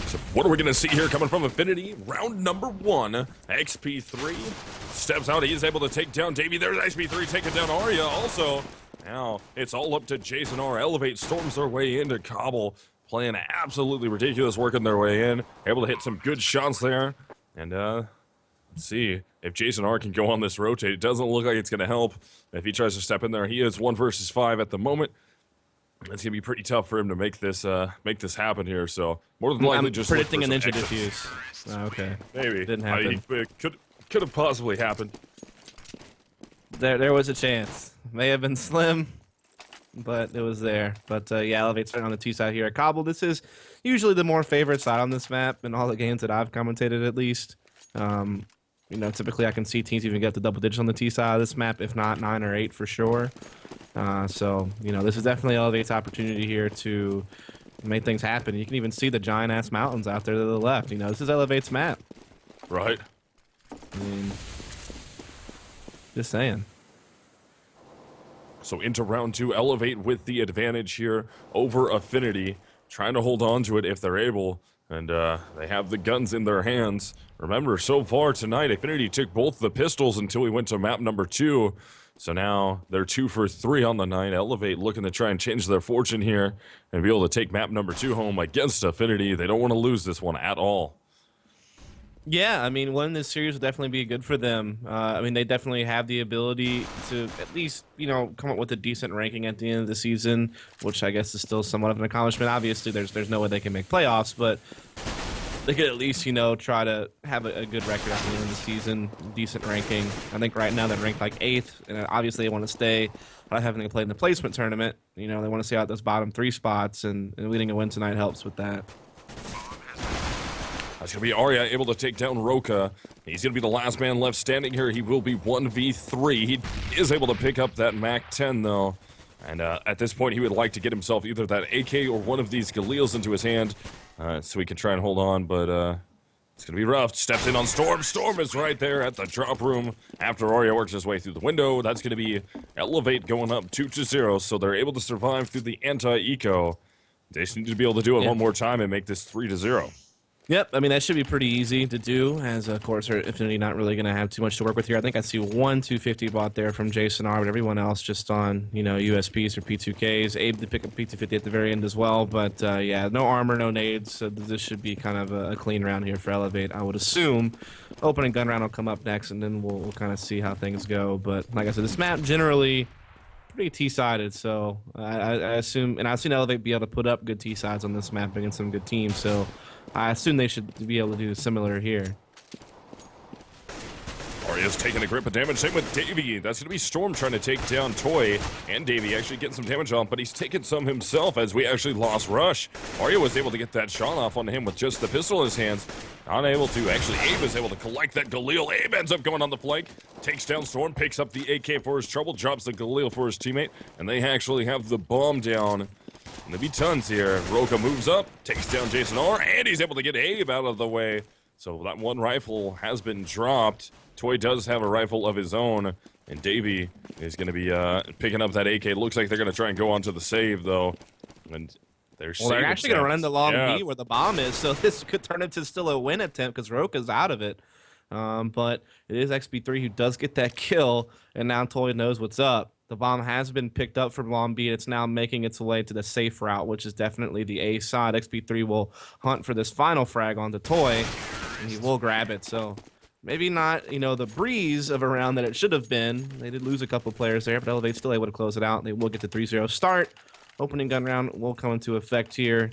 So what are we going to see here coming from affNity? Round number 1. XP3 steps out. He is able to take down Davey. There's XP3 taking down Arya also. Now it's all up to Jason R. eLevate storms their way into Cobble, playing absolutely ridiculous, working their way in. Able to hit some good shots there. And let's see if Jason R can go on this rotate. It doesn't look like it's going to help. If he tries to step in there, he is 1 versus 5 at the moment. It's gonna be pretty tough for him to make this happen here. So more than likely, just predicting a ninja diffuse. Oh, okay, maybe didn't happen. Could have possibly happened. There was a chance. May have been slim, but it was there. But yeah, eLevate's on the T side here at Cobble. This is usually the more favorite side on this map in all the games that I've commentated, at least. You know, typically I can see teams even get to double digits on the T side of this map, if not 9 or 8 for sure. So, you know, this is definitely eLevate's opportunity here to make things happen. You can even see the giant-ass mountains out there to the left. You know, this is eLevate's map. Right. I mean, just saying. So into round 2, eLevate with the advantage here over affNity, trying to hold on to it if they're able. And they have the guns in their hands. Remember, so far tonight, affNity took both the pistols until we went to map number 2. So now they're 2 for 3 on the night. eLevate looking to try and change their fortune here and be able to take map number 2 home against affNity. They don't want to lose this one at all. Yeah, I mean, winning this series would definitely be good for them. I mean, they definitely have the ability to at least, you know, come up with a decent ranking at the end of the season, which I guess is still somewhat of an accomplishment. Obviously, there's no way they can make playoffs, but they could at least, you know, try to have a good record at the end of the season, decent ranking. I think right now they're ranked like 8th, and obviously they want to stay without having to play in the placement tournament. You know, they want to stay out those bottom 3 spots, and getting a win tonight helps with that. That's going to be Arya able to take down Roka. He's going to be the last man left standing here. He will be 1v3. He is able to pick up that MAC-10, though. And at this point, he would like to get himself either that AK or one of these Galils into his hand so he can try and hold on, but it's going to be rough. Steps in on Storm. Storm is right there at the drop room after Arya works his way through the window. That's going to be eLevate going up 2-0, so they're able to survive through the anti-eco. They just need to be able to do it one more time and make this 3-0. Yep, I mean, that should be pretty easy to do, as, of course, affNity not really going to have too much to work with here. I think I see 1 250 bot there from Jason R, but everyone else just on, you know, USPs or P2Ks. Abe to pick up P250 at the very end as well, but, yeah, no armor, no nades, so this should be kind of a clean round here for eLevate, I would assume. Opening gun round will come up next, and then we'll kind of see how things go, but, like I said, this map generally pretty T-sided, so I assume, and I've seen eLevate be able to put up good T-sides on this map against some good teams, so I assume they should be able to do similar here. Arya's taking a grip of damage. Same with Davey. That's going to be Storm trying to take down Toy. And Davey actually getting some damage on, but he's taking some himself as we actually lost Rush. Arya was able to get that shot off on him with just the pistol in his hands. Unable to. Actually, Abe is able to collect that Galil. Abe ends up going on the flank. Takes down Storm, picks up the AK for his trouble, drops the Galil for his teammate, and they actually have the bomb down. And there'll be tons here. Roka moves up, takes down Jason R, and he's able to get Abe out of the way. So that one rifle has been dropped. Toy does have a rifle of his own, and Davey is going to be picking up that AK. It looks like they're going to try and go on to the save, though. And they're actually going to run into long B where the bomb is, so this could turn into still a win attempt because Roka's out of it. But it is XP3 who does get that kill, and now Toy knows what's up. The bomb has been picked up from Long B, and it's now making its way to the safe route, which is definitely the A side. XP3 will hunt for this final frag on the Toy, and he will grab it. So maybe not, you know, the breeze of a round that it should have been. They did lose a couple players there, but eLevate's still able to close it out. They will get the 3-0 start. Opening gun round will come into effect here.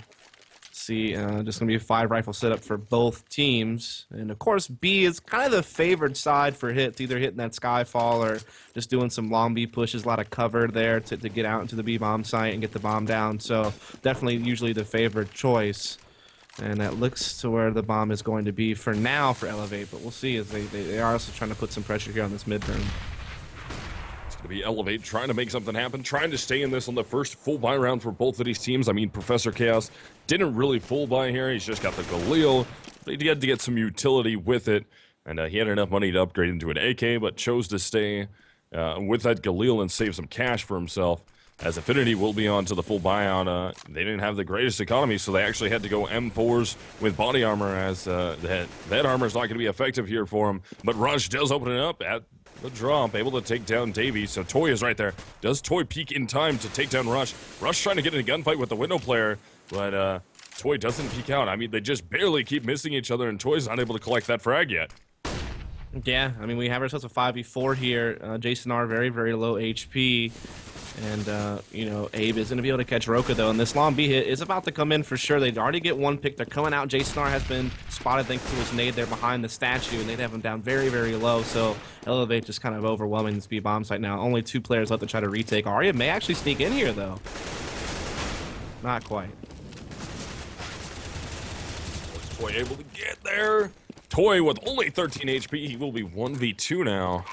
See, just gonna be a 5 rifle setup for both teams, and of course B is kind of the favored side for hits, either hitting that skyfall or just doing some long B pushes, a lot of cover there to get out into the B bomb site and get the bomb down. So definitely usually the favored choice, and that looks to where the bomb is going to be for now for eLevate, but we'll see as they are also trying to put some pressure here on this mid room. to be eLevate trying to make something happen, trying to stay in this on the first full buy round for both of these teams. I mean, Professor Chaos didn't really full buy here. He's just got the Galil. He had to get some utility with it, and he had enough money to upgrade into an AK, but chose to stay with that Galil and save some cash for himself. As affNity will be on to the full buyout. They didn't have the greatest economy, so they actually had to go M4s with body armor, as that armor is not going to be effective here for him. But Rush does open it up at the drop, able to take down Davey. So Toy is right there. Does Toy peek in time to take down Rush? Rush trying to get in a gunfight with the window player, but Toy doesn't peek out. I mean, they just barely keep missing each other, and Toy's not able to collect that frag yet. Yeah, I mean, we have ourselves a 5v4 here. Jason R, very, very low HP. And, you know, Abe is going to be able to catch Roka, though. And this long B hit is about to come in for sure. They'd already get one pick. They're coming out. Jason R has been spotted thanks to his nade there behind the statue. And they'd have him down very, very low. So eLevate just kind of overwhelming this B bomb site now. Only 2 players left to try to retake. Arya may actually sneak in here, though. Not quite. Was Toy able to get there? Toy with only 13 HP. He will be 1v2 now.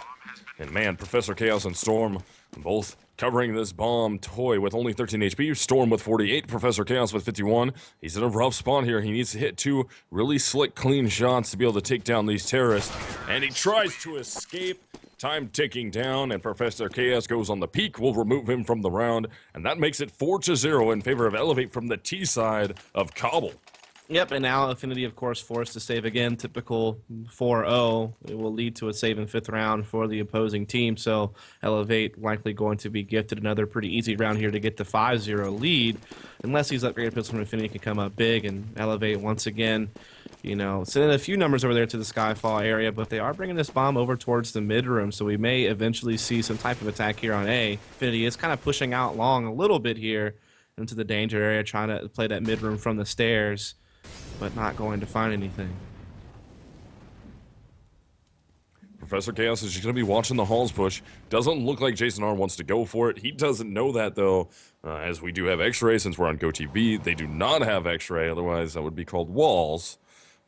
And, man, Professor Chaos and Storm both covering this bomb. Toy with only 13 HP, Storm with 48, Professor Chaos with 51. He's in a rough spot here. He needs to hit 2 really slick, clean shots to be able to take down these terrorists. And he tries to escape. Time ticking down, and Professor Chaos goes on the peak. We'll remove him from the round, and that makes it 4-0 in favor of eLevate from the T side of Cobble. Yep, and now affNity, of course, forced to save again. Typical 4-0. It will lead to a save in 5th round for the opposing team. So eLevate likely going to be gifted another pretty easy round here to get the 5-0 lead. Unless these upgraded pistols from affNity can come up big, and eLevate once again, you know, sending a few numbers over there to the Skyfall area, but they are bringing this bomb over towards the mid room, so we may eventually see some type of attack here on A. affNity is kind of pushing out long a little bit here into the danger area, trying to play that mid room from the stairs, but not going to find anything. Professor Chaos is just going to be watching the halls push. Doesn't look like Jason R wants to go for it. He doesn't know that, though, as we do have X-Ray since we're on GoTV. They do not have X-Ray, otherwise that would be called walls.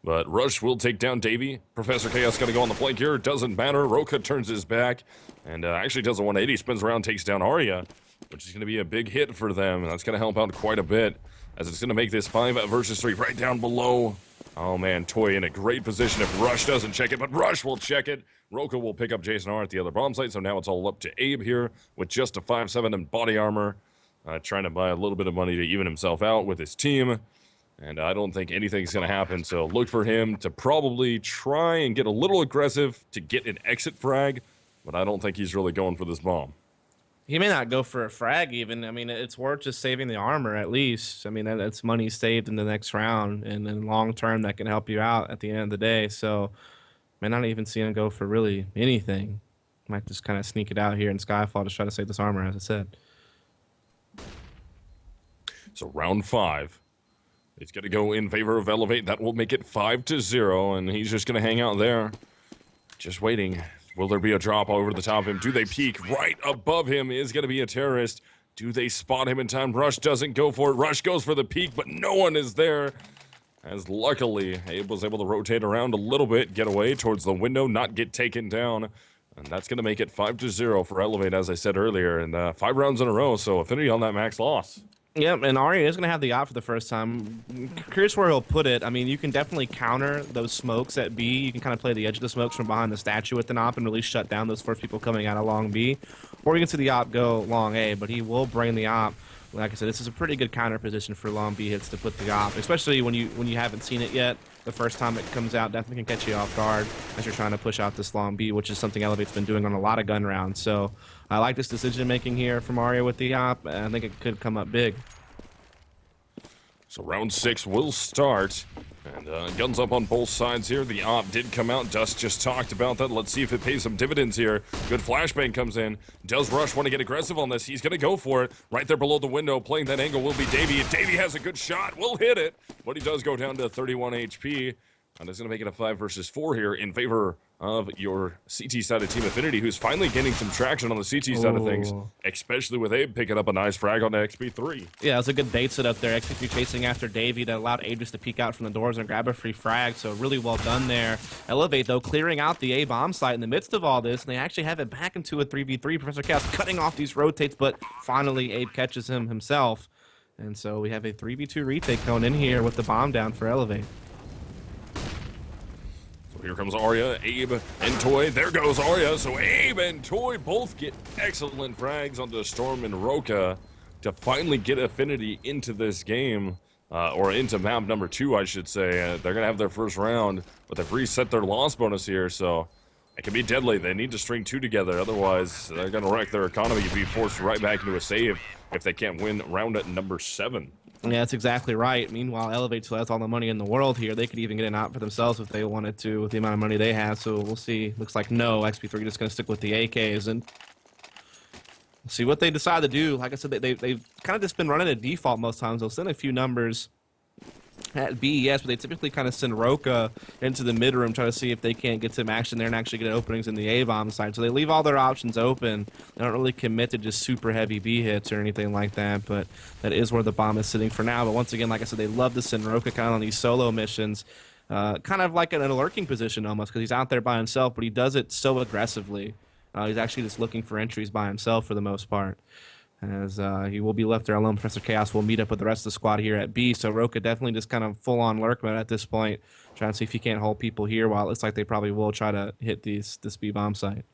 But Rush will take down Davey. Professor Chaos going to go on the flank here. Doesn't matter. Roka turns his back and actually does a 180. Spins around, takes down Arya, which is going to be a big hit for them. And that's going to help out quite a bit, as it's going to make this 5 versus 3 right down below. Oh, man, Toy in a great position if Rush doesn't check it, but Rush will check it. Roka will pick up Jason R at the other bomb site, so now it's all up to Abe here with just a 5-7 and body armor, trying to buy a little bit of money to even himself out with his team. And I don't think anything's going to happen, so look for him to probably try and get a little aggressive to get an exit frag, but I don't think he's really going for this bomb. He may not go for a frag even. I mean, it's worth just saving the armor at least. I mean, that's money saved in the next round, and then long term that can help you out at the end of the day. So, may not even see him go for really anything. Might just kind of sneak it out here in Skyfall to try to save this armor, as I said. So round 5. It's going to go in favor of eLevate. That will make it 5-0, and he's just going to hang out there, just waiting. Will there be a drop over the top of him? Do they peek? Right above him is going to be a terrorist. Do they spot him in time? Rush doesn't go for it. Rush goes for the peek, but no one is there. As luckily, Abe was able to rotate around a little bit, get away towards the window, not get taken down. And that's going to make it 5-0 for eLevate, as I said earlier. And 5 rounds in a row, so affNity on that max loss. Yep, and Arya is going to have the op for the first time. Curious where he'll put it. I mean, you can definitely counter those smokes at B. You can kind of play the edge of the smokes from behind the statue with an op and really shut down those first people coming out of long B. Or you can see the op go long A, but he will bring the op. Like I said, this is a pretty good counter position for long B hits to put the op, especially when you haven't seen it yet. The first time it comes out definitely can catch you off guard as you're trying to push out this long B, which is something eLevate's been doing on a lot of gun rounds. So I like this decision making here from Arya with the op, and I think it could come up big. So round 6 will start, and guns up on both sides here. The op did come out. Dust just talked about that. Let's see if it pays some dividends here. Good flashbang comes in. Does Rush want to get aggressive on this? He's going to go for it. Right there below the window, playing that angle will be Davey. Davey has a good shot. Will hit it, but he does go down to 31 HP. And it's going to make it a 5 versus 4 here in favor of your CT side of Team affNity, who's finally gaining some traction on the CT side of things, especially with Abe picking up a nice frag on the XP3. Yeah, it was a good bait set up there. XP3 chasing after Davey that allowed Abe just to peek out from the doors and grab a free frag, so really well done there. eLevate, though, clearing out the A bomb site in the midst of all this, and they actually have it back into a 3v3. Professor Chaos cutting off these rotates, but finally Abe catches him himself. And so we have a 3v2 retake going in here with the bomb down for eLevate. Here comes Arya, Abe, and Toy. There goes Arya. So Abe and Toy both get excellent frags onto Storm and Roka to finally get affNity into this game, or into map number 2, I should say. They're going to have their first round, but they've reset their loss bonus here, so it can be deadly. They need to string 2 together, otherwise they're going to wreck their economy and be forced right back into a save if they can't win round at number 7. Yeah, that's exactly right. Meanwhile, eLevate still has all the money in the world here. They could even get an out for themselves if they wanted to with the amount of money they have. So we'll see. Looks like no. XP3 just going to stick with the AKs and see what they decide to do. Like I said, they've kind of just been running a default most times. They'll send a few numbers at B, yes, but they typically kind of send Roka into the mid room, try to see if they can't get some action there and actually get openings in the A-bomb side. So they leave all their options open. They don't really commit to just super heavy B hits or anything like that, but that is where the bomb is sitting for now. But once again, like I said, they love to send Roka kind of on these solo missions, kind of like in a lurking position almost, because he's out there by himself, but he does it so aggressively. He's actually just looking for entries by himself for the most part. As he will be left there alone. Professor Chaos will meet up with the rest of the squad here at B. So Roka definitely just kind of full-on lurk mode at this point, trying to see if he can't hold people here, while it looks like they probably will try to hit this B bomb site.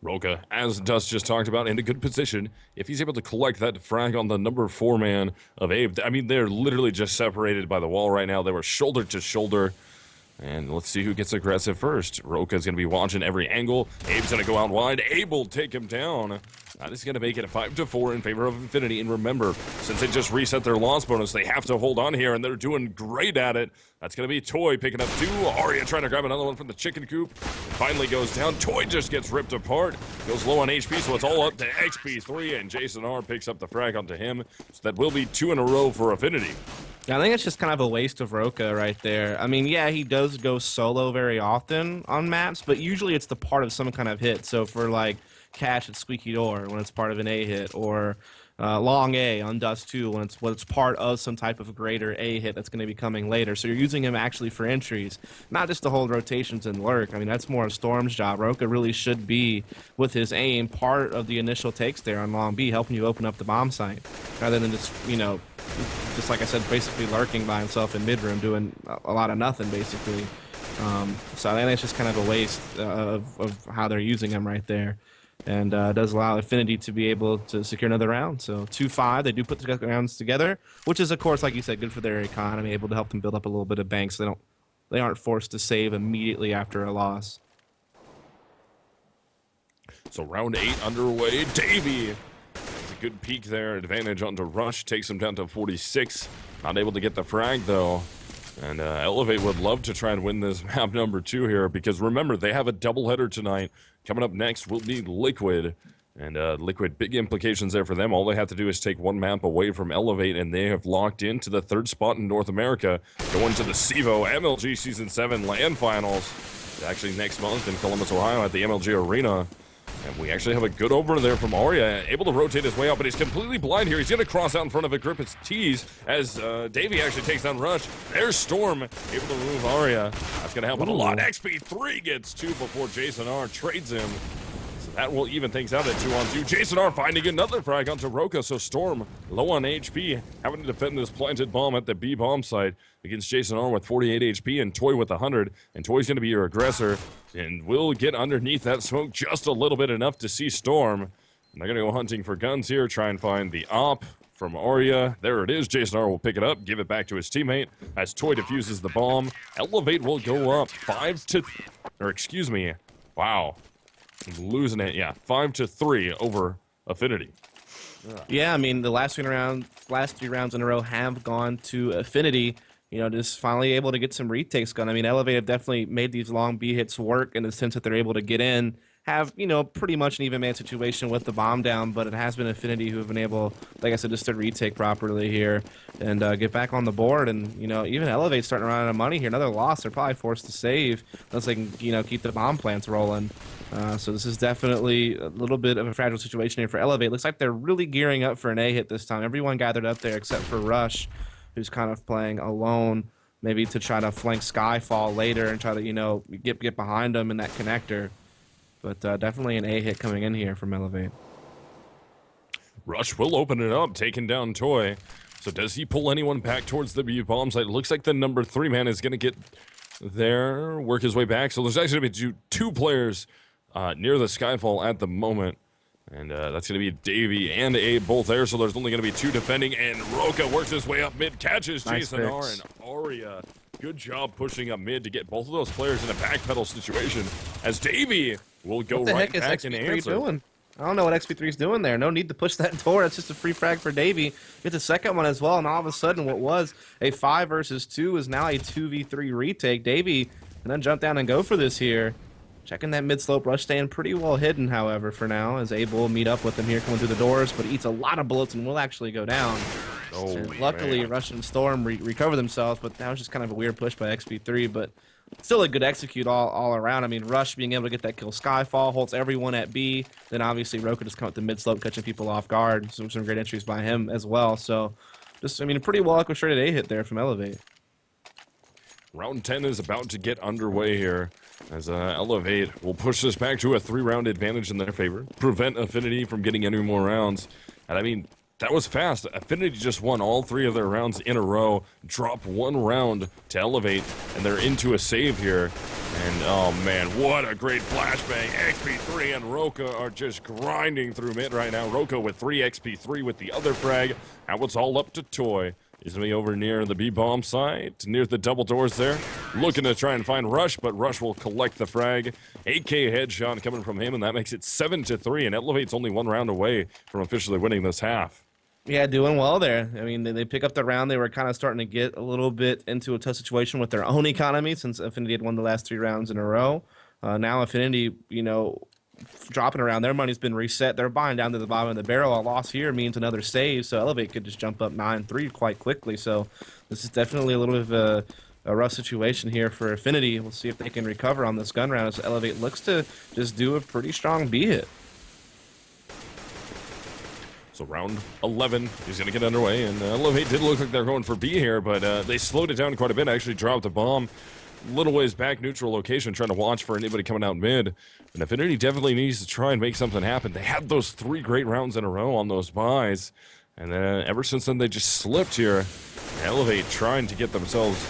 Roka, as Dust just talked about, in a good position. If he's able to collect that frag on the number 4 man of Abe, I mean, they're literally just separated by the wall right now. They were shoulder to shoulder. And let's see who gets aggressive first. Roka's going to be watching every angle. Abe's going to go out wide. Abe will take him down. That is going to make it a 5-4 in favor of affNity. And remember, since they just reset their loss bonus, they have to hold on here, and they're doing great at it. That's going to be Toy picking up 2. Arya trying to grab another one from the chicken coop. It finally goes down. Toy just gets ripped apart. Goes low on HP, so it's all up to XP3, and Jason R picks up the frag onto him. So that will be 2 in a row for affNity. Yeah, I think it's just kind of a waste of Roka right there. I mean, yeah, he does go solo very often on maps, but usually it's the part of some kind of hit. So for like Cash at Squeaky Door when it's part of an A hit, or Long A on Dust 2 when it's part of some type of greater A hit that's going to be coming later. So you're using him actually for entries, not just to hold rotations and lurk. I mean, that's more of Storm's job. Roka really should be, with his aim, part of the initial takes there on Long B, helping you open up the bomb site, rather than just, you know, just like I said, basically lurking by himself in mid-room, doing a lot of nothing, basically. So I think it's just kind of a waste of how they're using him right there. And does allow affNity to be able to secure another round. So 2-5, they do put the rounds together, which is, of course, like you said, good for their economy, able to help them build up a little bit of banks. They aren't forced to save immediately after a loss. So round 8 underway. Davey, it's a good peek there. Advantage onto Rush, takes him down to 46. Not able to get the frag, though. And eLevate would love to try and win this map number 2 here, because remember, they have a doubleheader tonight. Coming up next will be Liquid. And Liquid, big implications there for them. All they have to do is take 1 map away from eLevate, and they have locked into the 3rd spot in North America, going to the CEVO MLG Season 7 LAN Finals. Actually next month in Columbus, Ohio at the MLG Arena. And we actually have a good opener there from Arya, able to rotate his way out, but he's completely blind here. He's going to cross out in front of a grip his tees as Davey actually takes down Rush. There's Storm, able to remove Arya. That's going to help out a lot. XP3 gets 2 before Jason R trades him. So that will even things out at 2-on-2. Jason R finding another frag onto Roka, so Storm low on HP, having to defend this planted bomb at the B bomb site against Jason R with 48 HP and Toy with 100. And Toy's going to be your aggressor and will get underneath that smoke just a little bit, enough to see Storm. And they're going to go hunting for guns here, try and find the op from Arya. There it is. Jason R will pick it up, give it back to his teammate as Toy defuses the bomb. eLevate will go up 5-3. Wow. I'm losing it. Yeah, 5-3 over affNity. Yeah, I mean, the last 3 rounds in a row have gone to affNity. You know, just finally able to get some retakes going. I mean, eLevate have definitely made these long B hits work in the sense that they're able to get in, have, you know, pretty much an even man situation with the bomb down, but it has been affNity who have been able, like I said, just to retake properly here and get back on the board. And, you know, even eLevate starting to run out of money here. Another loss. They're probably forced to save unless they can, you know, keep the bomb plants rolling. So this is definitely a little bit of a fragile situation here for eLevate. Looks like they're really gearing up for an A hit this time. Everyone gathered up there except for Rush, who's kind of playing alone, maybe to try to flank Skyfall later and try to, you know, get behind them in that connector. But definitely an A hit coming in here from eLevate. Rush will open it up, taking down Toy. So does he pull anyone back towards the B bomb site? It looks like the number 3 man is going to get there, work his way back. So there's actually going to be two players near the Skyfall at the moment. And that's going to be Davey and Abe both there. So there's only going to be 2 defending. And Roka works his way up mid, catches Nice Jason R and Aria. Good job pushing up mid to get both of those players in a backpedal situation. As Davey will go right back and answer. Doing? I don't know what XP3 is doing there. No need to push that door. It's just a free frag for Davey. Get the second one as well, and all of a sudden what was a 5 versus 2 is now a 2v3 retake. Davey and then jump down and go for this here. Checking that mid-slope rush, staying pretty well hidden, however, for now, as Abe will meet up with him here coming through the doors, but eats a lot of bullets and will actually go down. Oh, and luckily, man. Rush and Storm recover themselves, but that was just kind of a weird push by XP3, but still a good execute all around. I mean, Rush being able to get that kill Skyfall, holds everyone at B, then obviously Roka just come up the mid-slope, catching people off guard. Some great entries by him as well, so just, I mean, a pretty well orchestrated A-hit there from eLevate. Round 10 is about to get underway here, as eLevate will push this back to a 3-round advantage in their favor, prevent affNity from getting any more rounds. And I mean, that was fast. affNity just won all 3 of their rounds in a row, drop 1 round to eLevate, and they're into a save here. And oh man, what a great flashbang. XP3 and Roka are just grinding through mid right now. Roka with 3, XP3 with the other frag. Now it's all up to Toy. He's going to be over near the B-bomb site, near the double doors there. Looking to try and find Rush, but Rush will collect the frag. 8K headshot coming from him, and that makes it 7-3, and eLevate's only 1 round away from officially winning this half. Yeah, doing well there. I mean, they pick up the round. They were kind of starting to get a little bit into a tough situation with their own economy since affNity had won the last 3 rounds in a row. Now affNity, you know, dropping around, their money's been reset. They're buying down to the bottom of the barrel. A loss here means another save, so eLevate could just jump up 9-3 quite quickly. So this is definitely a little bit of a rough situation here for affNity. We'll see if they can recover on this gun round as eLevate looks to just do a pretty strong B hit. So round 11 is going to get underway, and eLevate did look like they're going for B here, but they slowed it down quite a bit, actually dropped a bomb little ways back, neutral location, trying to watch for anybody coming out mid. And affNity definitely needs to try and make something happen. They had those 3 great rounds in a row on those buys, and ever since then they just slipped here. eLevate trying to get themselves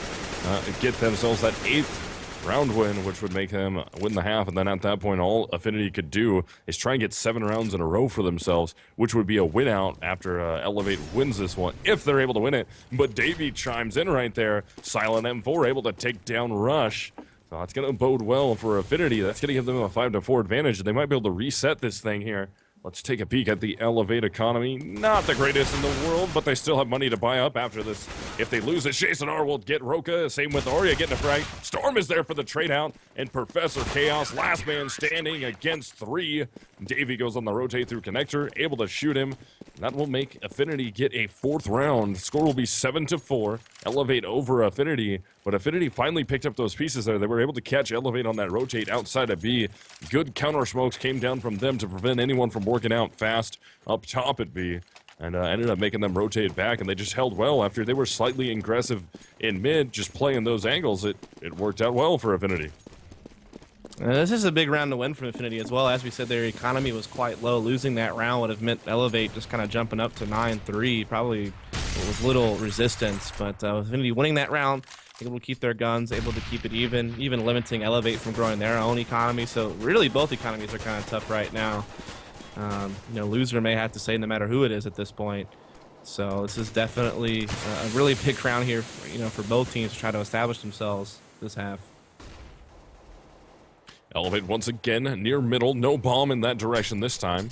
that 8th round win, which would make them win the half, and then at that point all affNity could do is try and get 7 rounds in a row for themselves, which would be a win out after eLevate wins this one, if they're able to win it. But Davey chimes in right there. Silent M4 able to take down Rush. So that's going to bode well for affNity. That's going to give them a 5-4 advantage, and they might be able to reset this thing here. Let's take a peek at the eLevate economy. Not the greatest in the world, but they still have money to buy up after this. If they lose it, Jason R will get Roka. Same with Arya getting a frag. Storm is there for the trade out. And Professor Chaos, last man standing against 3. Davey goes on the rotate through connector, able to shoot him. That will make affNity get a 4th round. Score will be 7-4. eLevate over affNity. But affNity finally picked up those pieces there. They were able to catch eLevate on that rotate outside of B. Good counter smokes came down from them to prevent anyone from working out fast up top at B. And ended up making them rotate back, and they just held well after they were slightly aggressive in mid, just playing those angles. It worked out well for affNity. This is a big round to win for affNity as well. As we said, their economy was quite low. Losing that round would have meant eLevate just kind of jumping up to 9-3, probably with little resistance. But affNity winning that round, able to keep their guns, able to keep it even limiting eLevate from growing their own economy. So really both economies are kind of tough right now. You know, loser may have to say no matter who it is at this point. So this is definitely a really big round here, for both teams to try to establish themselves this half. eLevate once again near middle, no bomb in that direction this time.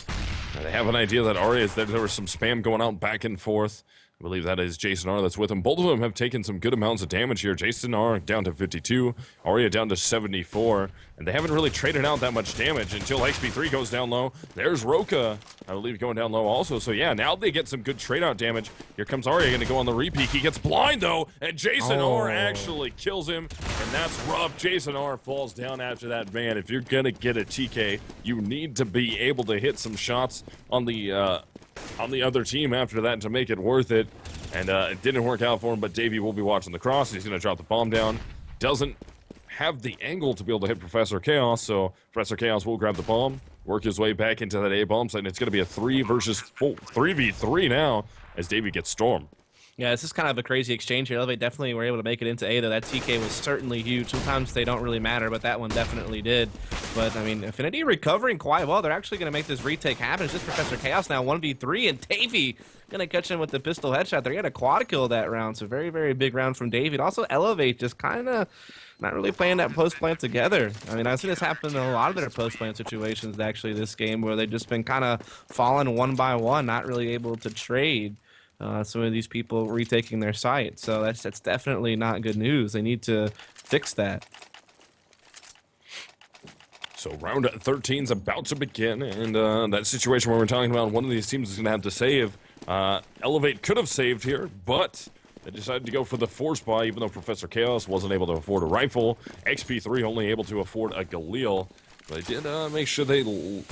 They have an idea that Arya is there. There was some spam going out back and forth. I believe that is Jason R that's with him. Both of them have taken some good amounts of damage here. Jason R down to 52, Arya down to 74, and they haven't really traded out that much damage until XP3 goes down low. There's Roka, I believe, going down low also. So yeah, now they get some good trade out damage. Here comes Arya, going to go on the repeat. He gets blind though, and Jason R actually kills him, and that's rough. Jason R falls down after that. Man, if you're going to get a TK, you need to be able to hit some shots on the other team after that to make it worth it. And it didn't work out for him, but Davey will be watching the cross. He's going to drop the bomb down. Doesn't have the angle to be able to hit Professor Chaos, so Professor Chaos will grab the bomb, work his way back into that A bomb site, and it's going to be a 3v3 now as Davey gets stormed. Yeah, this is kind of a crazy exchange here. eLevate definitely were able to make it into A, though. That TK was certainly huge. Sometimes they don't really matter, but that one definitely did. But, I mean, affNity recovering quite well. They're actually going to make this retake happen. It's just Professor Chaos now, 1v3, and Davey going to catch him with the pistol headshot there. He had a quad kill that round, so very, very big round from Davey. Also, eLevate just kind of not really playing that post-plant together. I mean, I've seen this happen in a lot of their post-plant situations, actually, this game, where they've just been kind of falling one by one, not really able to trade. Some of these people retaking their site, so that's definitely not good news. They need to fix that. So round 13 is about to begin, and that situation where we're talking about one of these teams is going to have to save. eLevate could have saved here, but they decided to go for the force buy, even though Professor Chaos wasn't able to afford a rifle. XP3 only able to afford a Galil. They did make sure they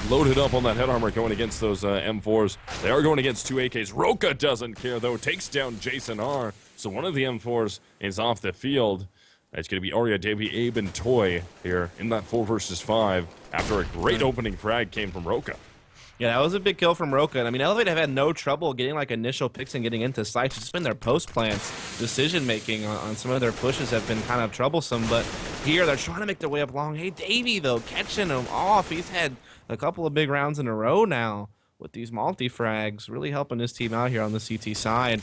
loaded up on that head armor going against those M4s. They are going against two AKs. Roka doesn't care, though. Takes down Jason R. So one of the M4s is off the field. It's going to be Arya, Davey, Abe, and Toy here in that 4 versus 5 after a great opening frag came from Roka. Yeah, that was a big kill from Roka. I mean, eLevate have had no trouble getting like initial picks and getting into sites. It's just been their post plants decision making on some of their pushes have been kind of troublesome. But here they're trying to make their way up long. Hey, Davey though, catching him off. He's had a couple of big rounds in a row now with these multi frags, really helping his team out here on the CT side.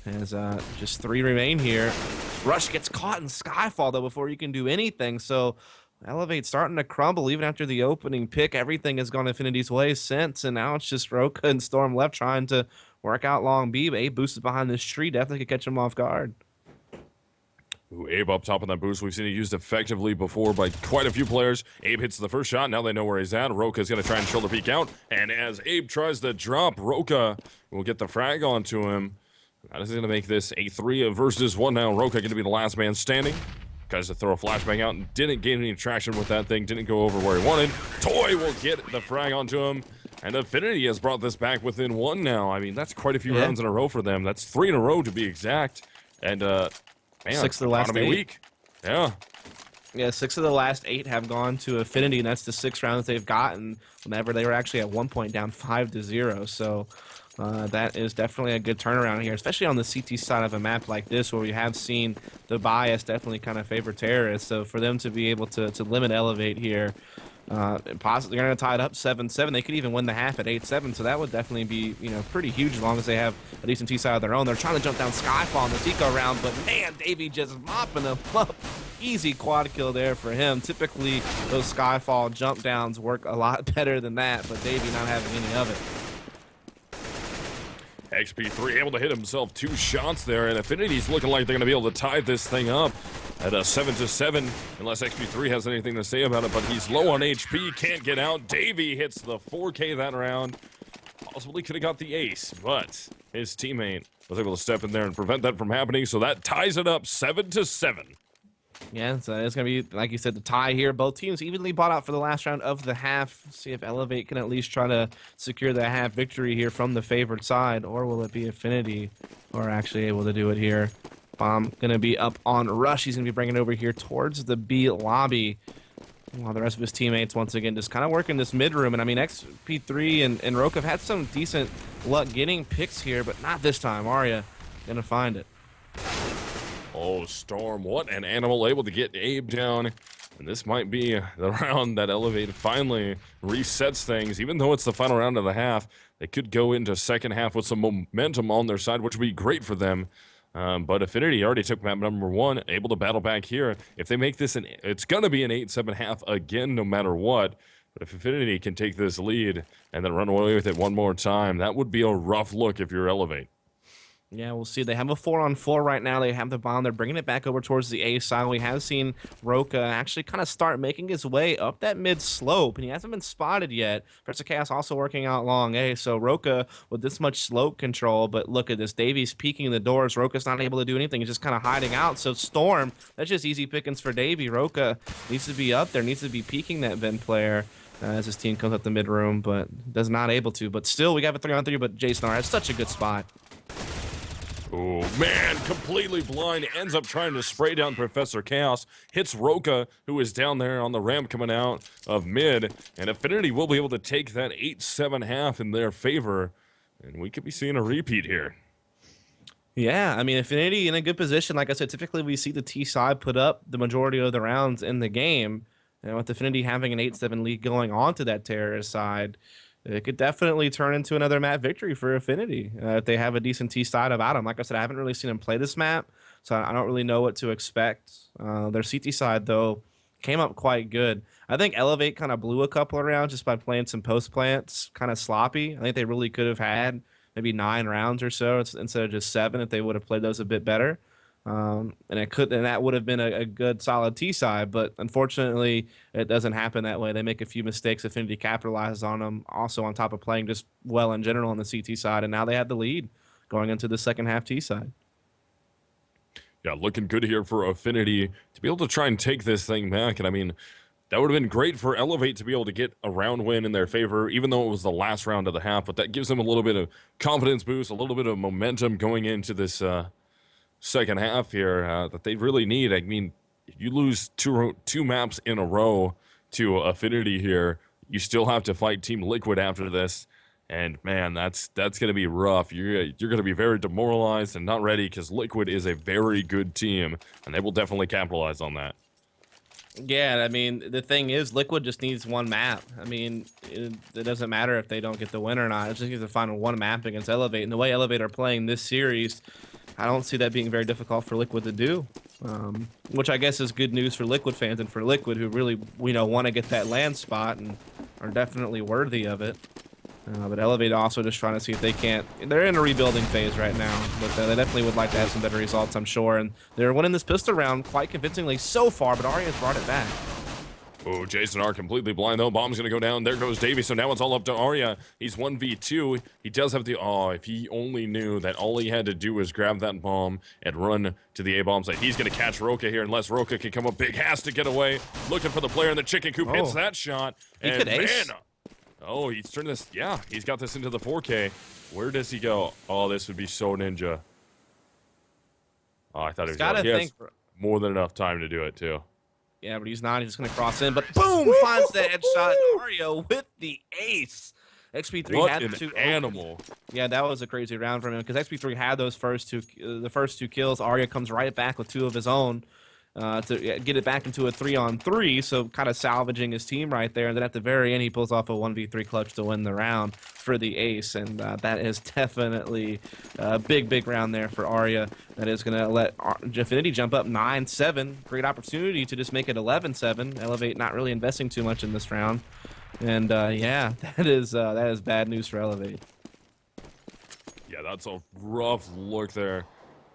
As just 3 remain here. Rush gets caught in Skyfall though before you can do anything. So eLevate starting to crumble even after the opening pick. Everything has gone affinity's way since, and now it's just Roka and Storm left trying to work out long B. But Abe boosted behind this tree, definitely could catch him off guard. Ooh, Abe up top on that boost. We've seen it used effectively before by quite a few players. Abe hits the first shot. Now they know where he's at. Roka's going to try and shoulder peek out. And as Abe tries to drop, Roka will get the frag onto him. That is going to make this a 3 versus 1 now. Roka going to be the last man standing. Tries to throw a flashbang out and didn't gain any traction with that thing. Didn't go over where he wanted. Toy will get the frag onto him. And affNity has brought this back within 1 now. I mean, that's quite a few rounds in a row for them. That's 3 in a row to be exact. And, man, 6 of the last 8. Week. Yeah. Yeah, 6 of the last 8 have gone to affNity, and that's the 6 rounds they've gotten whenever they were actually at one point down 5-0. So that is definitely a good turnaround here, especially on the CT side of a map like this where we have seen the bias definitely kind of favor terrorists. So for them to be able to limit eLevate here, possibly they're going to tie it up 7-7. They could even win the half at 8-7, so that would definitely be, you know, pretty huge as long as they have a decent T side of their own. They're trying to jump down Skyfall in the Tico round, but man, Davey just mopping them up. Easy quad kill there for him. Typically, those Skyfall jump downs work a lot better than that, but Davey not having any of it. XP3 able to hit himself 2 shots there, and affinity's looking like they're going to be able to tie this thing up at a 7-7, unless XP3 has anything to say about it, but he's low on HP, can't get out. Davey hits the 4K that round. Possibly could have got the ace, but his teammate was able to step in there and prevent that from happening, so that ties it up 7-7. Yeah, so it's going to be, like you said, the tie here. Both teams evenly bought out for the last round of the half. See if eLevate can at least try to secure the half victory here from the favored side, or will it be affNity who are actually able to do it here? Bomb going to be up on Rush. He's going to be bringing it over here towards the B lobby, while the rest of his teammates, once again, just kind of working this mid room. And I mean, XP3 and Roka have had some decent luck getting picks here, but not this time. Arya going to find it. Oh, Storm, what an animal, able to get Abe down. And this might be the round that eLevate finally resets things. Even though it's the final round of the half, they could go into second half with some momentum on their side, which would be great for them. But affNity already took map number 1, able to battle back here. If they make this, it's going to be an 8-7 half again, no matter what. But if affNity can take this lead and then run away with it one more time, that would be a rough look if you're eLevate. Yeah, we'll see. They have a 4-on-4 right now. They have the bomb. They're bringing it back over towards the A side. We have seen Roka actually kind of start making his way up that mid slope, and he hasn't been spotted yet. Professor Chaos also working out long A. So Roka with this much slope control, but look at this. Davies peeking the doors. Roka's not able to do anything. He's just kind of hiding out. So Storm, that's just easy pickings for Davy. Roka needs to be up there, needs to be peeking that Ven player. As his team comes up the mid room, but does not able to. But still, we got a 3-on-3, but Jason R has such a good spot. Oh, man, completely blind, ends up trying to spray down Professor Chaos, hits Roka, who is down there on the ramp coming out of mid, and affNity will be able to take that 8-7 half in their favor, and we could be seeing a repeat here. Yeah, I mean, affNity in a good position. Like I said, typically we see the T side put up the majority of the rounds in the game, and with affNity having an 8-7 lead going on to that terrorist side, it could definitely turn into another map victory for affNity if they have a decent T side about them. Like I said, I haven't really seen them play this map, so I don't really know what to expect. Their CT side, though, came up quite good. I think eLevate kind of blew a couple of rounds just by playing some post plants, kind of sloppy. I think they really could have had maybe 9 rounds or so instead of just 7 if they would have played those a bit better. And that would have been a good solid T side, but unfortunately it doesn't happen that way. They make a few mistakes. affNity capitalizes on them, also on top of playing just well in general on the CT side, and now they have the lead going into the second half T side. Yeah, looking good here for affNity to be able to try and take this thing back, and I mean, that would have been great for eLevate to be able to get a round win in their favor, even though it was the last round of the half, but that gives them a little bit of confidence boost, a little bit of momentum going into this second half here that they really need. I mean, if you lose two maps in a row to affNity here, you still have to fight Team Liquid after this, and man, that's going to be rough. You're going to be very demoralized and not ready because Liquid is a very good team, and they will definitely capitalize on that. Yeah, I mean, the thing is, Liquid just needs one map. I mean, it doesn't matter if they don't get the win or not. It just needs to find one map against eLevate, and the way eLevate are playing this series, I don't see that being very difficult for Liquid to do, which I guess is good news for Liquid fans and for Liquid, who really, want to get that land spot and are definitely worthy of it. But eLevate also just trying to see if they can't. They're in a rebuilding phase right now, but they definitely would like to have some better results, I'm sure. And they're winning this pistol round quite convincingly so far, but Arya's brought it back. Oh, Jason R completely blind, though. Bomb's going to go down. There goes Davey. So now it's all up to Arya. He's 1v2. He does have the... Oh, if he only knew that all he had to do was grab that bomb and run to the A-bomb site. He's going to catch Roka here unless Roka can come up big. Has to get away. Looking for the player in the chicken coop. Hits that shot. He could ace. Man, oh, he's turned this... Yeah, he's got this into the 4K. Where does he go? Oh, this would be so ninja. Oh, I thought he was going. He has more than enough time to do it, too. Yeah, but he's not. He's just going to cross in. But boom! Finds the headshot. Mario with the ace. XP3 what had an two animal. Yeah, that was a crazy round for him because XP3 had those the first two kills. Arya comes right back with 2 of his own to get it back into a 3-on-3, so kind of salvaging his team right there. And then at the very end, he pulls off a 1v3 clutch to win the round for the ace, and that is definitely a big round there for Arya. That is going to let affNity jump up 9-7. Great opportunity to just make it 11-7. eLevate not really investing too much in this round, and yeah, that is bad news for eLevate. Yeah, that's a rough look there.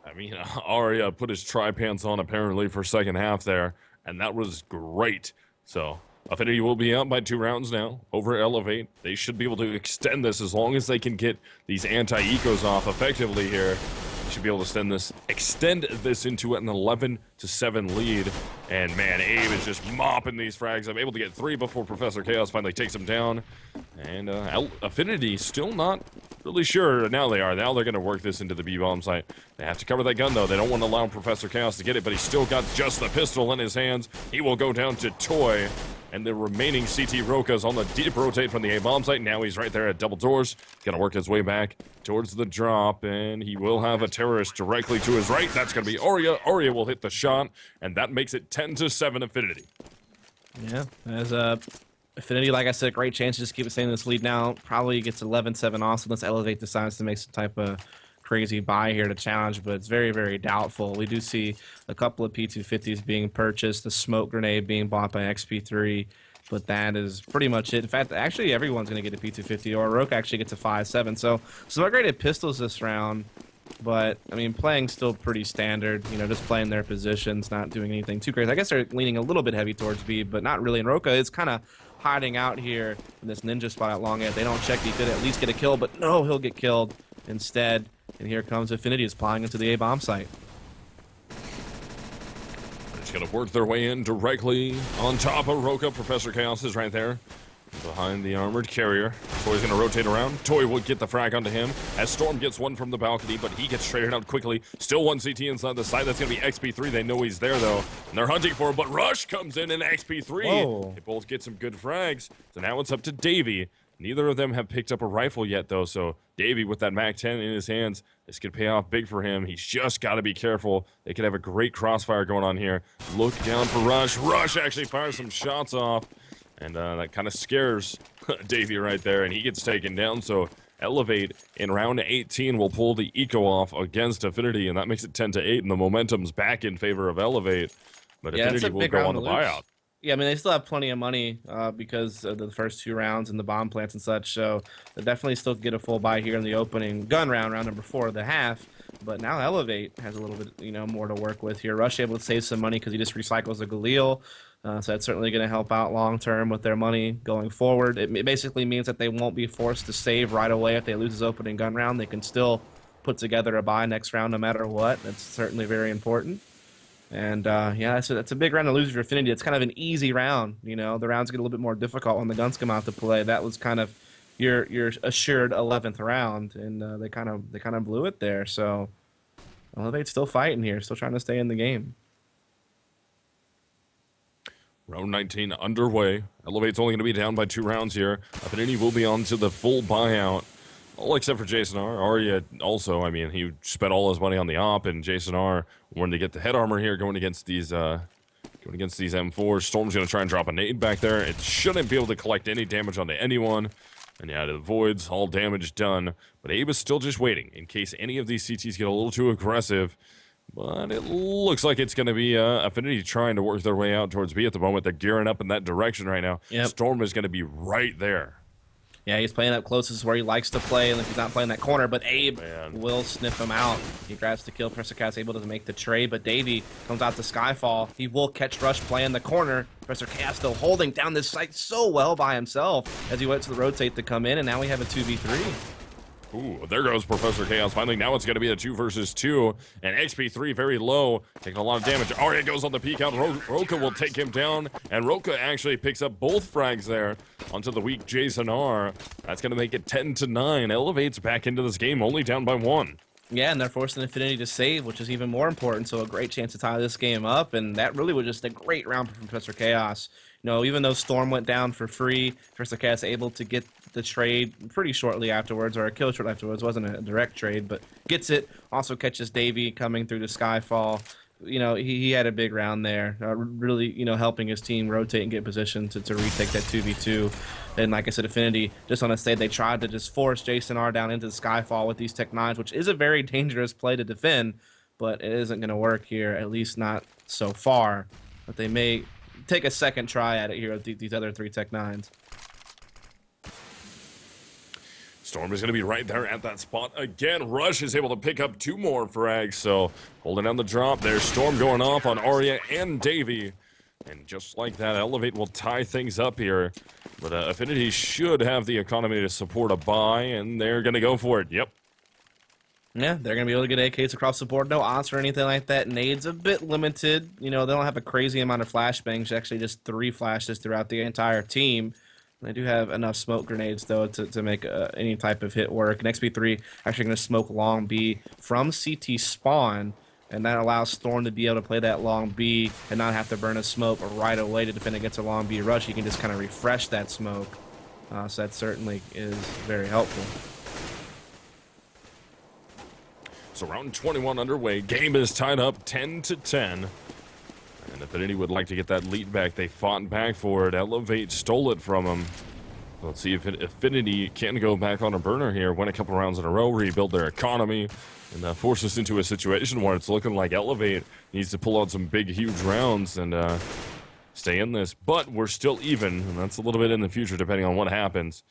I mean, Arya put his tri-pants on apparently for second half there, and that was great. So, affNity will be up by 2 rounds now over eLevate. They should be able to extend this as long as they can get these anti-ecos off effectively here. They should be able to extend this into an 11-7 lead. And man, Abe is just mopping these frags. I'm able to get 3 before Professor Chaos finally takes him down. And affNity still not really sure. Now they are. Now they're going to work this into the B-bomb site. They have to cover that gun, though. They don't want to allow Professor Chaos to get it, but he's still got just the pistol in his hands. He will go down to Toy. And the remaining CT Roka's on the deep rotate from the A-bomb site. Now he's right there at double doors. Gonna work his way back towards the drop, and he will have a terrorist directly to his right. That's gonna be Arya. Arya will hit the shot, and that makes it 10-7 affNity. Yeah, as affNity, like I said, great chance to just keep it staying in this lead now. Probably gets 11-7 also unless eLevate decides to make some type of crazy buy here to challenge, but it's very doubtful. We do see a couple of P250s being purchased, the smoke grenade being bought by XP3, but that is pretty much it. In fact, actually everyone's going to get a P250, or Roke actually gets a 5-7. So some upgraded pistols this round. But, I mean, playing still pretty standard, you know, just playing their positions, not doing anything too crazy. I guess they're leaning a little bit heavy towards B, but not really. And Roka is kind of hiding out here in this ninja spot at long edge. They don't check, he could at least get a kill, but no, he'll get killed instead. And here comes affNity is flying into the A bomb site. They're just going to work their way in directly on top of Roka. Professor Chaos is right there behind the armored carrier. Toy's going to rotate around. Toy will get the frag onto him as Storm gets one from the balcony, but he gets traded out quickly. Still one CT inside the side. That's going to be XP3. They know he's there, though, and they're hunting for him, but Rush comes in and XP3. Whoa. They both get some good frags, so now it's up to Davey. Neither of them have picked up a rifle yet, though, so Davey with that MAC-10 in his hands, this could pay off big for him. He's just got to be careful. They could have a great crossfire going on here. Look down for Rush. Rush actually fires some shots off. And that kind of scares Davey right there, and he gets taken down. So eLevate in round 18 will pull the eco off against affNity, and that makes it 10-8, and the momentum's back in favor of eLevate. But yeah, affNity will go on the buyout. Yeah, I mean, they still have plenty of money because of the first 2 rounds and the bomb plants and such, so they definitely still get a full buy here in the opening gun round, round number 4 of the half. But now eLevate has a little bit, you know, more to work with here. Rush able to save some money because he just recycles a Galil. So that's certainly going to help out long-term with their money going forward. It basically means that they won't be forced to save right away if they lose his opening gun round. They can still put together a buy next round no matter what. That's certainly very important. And, yeah, that's a big round to lose for affNity. It's kind of an easy round, you know. The rounds get a little bit more difficult when the guns come out to play. That was kind of your assured 11th round, and they kind of blew it there. So eLevate's still fighting here, still trying to stay in the game. Round 19 underway. eLevate's only going to be down by 2 rounds here. affNity will be on to the full buyout. All except for Jason R. Arya also, I mean, he spent all his money on the op, and Jason R. wanted to get the head armor here going against these M4s. Storm's going to try and drop a nade back there. It shouldn't be able to collect any damage onto anyone. And yeah, the voids, all damage done. But Abe is still just waiting in case any of these CTs get a little too aggressive. But it looks like it's going to be affNity trying to work their way out towards B at the moment. They're gearing up in that direction right now. Yep. Storm is going to be right there. Yeah, he's playing up close. This is where he likes to play, and if he's not playing that corner, but Abe will sniff him out. He grabs the kill. Professor Chaos able to make the trade, but Davey comes out to Skyfall. He will catch Rush playing the corner. Professor Chaos still holding down this site so well by himself as he went to the rotate to come in, and now we have a 2v3. Ooh, there goes Professor Chaos. Finally, now it's going to be a 2 versus 2. And XP3 very low, taking a lot of damage. Arya goes on the peek out. Roka will take him down. And Roka actually picks up both frags there onto the weak Jason R. That's going to make it 10-9. eLevate's back into this game, only down by 1. Yeah, and they're forcing affNity to save, which is even more important. So a great chance to tie this game up. And that really was just a great round for Professor Chaos. You know, even though Storm went down for free, Professor Chaos able to get the trade pretty shortly afterwards, or a kill short afterwards. Wasn't a direct trade, but gets it. Also catches Davey coming through the Skyfall. You know, he had a big round there, really, you know, helping his team rotate and get position to retake that 2v2. And like I said, affNity, just on a stage, they tried to just force Jason R down into the Skyfall with these Tech 9s, which is a very dangerous play to defend, but it isn't going to work here, at least not so far. But they may take a second try at it here with these other 3 Tech 9s. Storm is going to be right there at that spot again. Rush is able to pick up 2 more frags, so holding down the drop. There's Storm going off on Arya and Davey. And just like that, eLevate will tie things up here. But affNity should have the economy to support a buy, and they're going to go for it. Yep. Yeah, they're going to be able to get AKs across the board. No odds or anything like that. Nades a bit limited. You know, they don't have a crazy amount of flashbangs. Actually, just 3 flashes throughout the entire team. They do have enough smoke grenades, though, to make any type of hit work. And XP3 actually going to smoke long B from CT spawn, and that allows Storm to be able to play that long B and not have to burn a smoke right away to defend against a long B rush. He can just kind of refresh that smoke. So that certainly is very helpful. So round 21 underway. Game is tied up 10-10. And affNity would like to get that lead back. They fought back for it. eLevate stole it from them. Let's see if affNity can go back on a burner here, win a couple rounds in a row, rebuild their economy, and force us into a situation where it's looking like eLevate needs to pull out some big, huge rounds and stay in this. But we're still even, and that's a little bit in the future depending on what happens.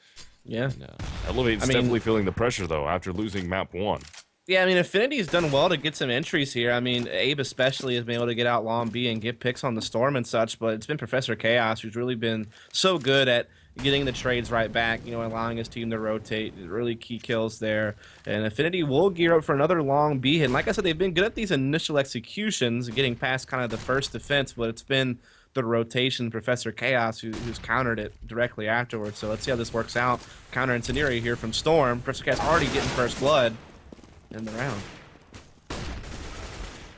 Yeah. And, eLevate's definitely feeling the pressure, though, after losing map 1. Yeah, I mean, affinity's done well to get some entries here. I mean, Abe especially has been able to get out long B and get picks on the Storm and such, but it's been Professor Chaos who's really been so good at getting the trades right back, you know, allowing his team to rotate. Really key kills there. And affinity will gear up for another long B hit. And like I said, they've been good at these initial executions, getting past kind of the first defense, but it's been the rotation, Professor Chaos, who's countered it directly afterwards. So let's see how this works out. Counter incendiary here from Storm. Professor Chaos already getting first blood in the round.